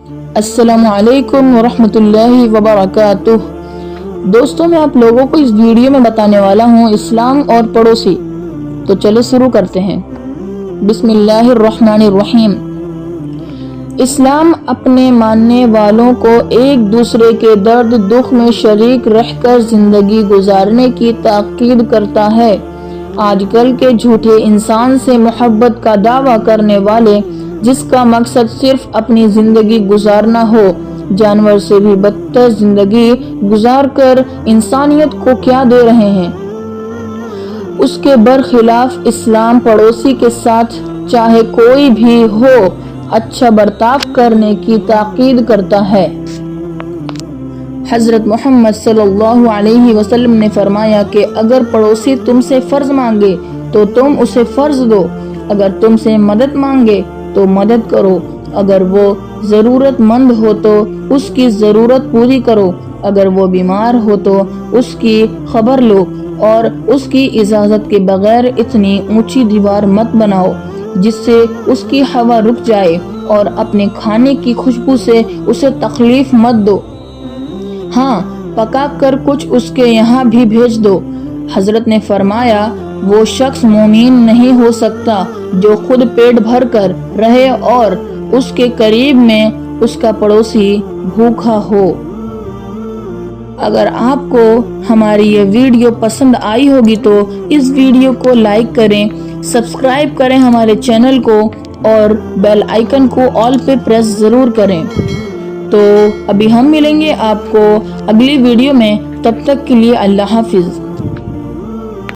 السلام علیکم ورحمۃ اللہ وبرکاتہ۔ دوستوں، میں آپ لوگوں کو اس ویڈیو میں بتانے والا ہوں اسلام اور پڑوسی۔ تو چلو شروع کرتے ہیں۔ بسم اللہ الرحمن الرحیم۔ اسلام اپنے ماننے والوں کو ایک دوسرے کے درد دکھ میں شریک رہ کر زندگی گزارنے کی تاکید کرتا ہے۔ آج کل کے جھوٹے انسان سے محبت کا دعویٰ کرنے والے، جس کا مقصد صرف اپنی زندگی گزارنا ہو، جانور سے بھی بدتر زندگی گزار کر انسانیت کو کیا دے رہے ہیں۔ اس کے برخلاف اسلام پڑوسی کے ساتھ چاہے کوئی بھی ہو اچھا برتاؤ کرنے کی تاکید کرتا ہے۔ حضرت محمد صلی اللہ علیہ وسلم نے فرمایا کہ اگر پڑوسی تم سے فرض مانگے تو تم اسے فرض دو، اگر تم سے مدد مانگے تو مدد کرو، اگر وہ ضرورت مند ہو تو اس کی ضرورت پوری کرو، اگر وہ بیمار ہو تو اس کی خبر لو، اور اس کی اجازت کے بغیر اتنی اونچی دیوار مت بناؤ جس سے اس کی ہوا رک جائے، اور اپنے کھانے کی خوشبو سے اسے تکلیف مت دو۔ ہاں، پکا کر کچھ اس کے یہاں بھی بھیج دو۔ حضرت نے فرمایا، وہ شخص مومن نہیں ہو سکتا جو خود پیٹ بھر کر رہے اور اس کے قریب میں اس کا پڑوسی بھوکا ہو۔ اگر آپ کو ہماری یہ ویڈیو پسند آئی ہوگی تو اس ویڈیو کو لائک کریں، سبسکرائب کریں ہمارے چینل کو، اور بیل آئیکن کو آل پہ پریس ضرور کریں۔ تو ابھی ہم ملیں گے آپ کو اگلی ویڈیو میں، تب تک کے لیے اللہ حافظ۔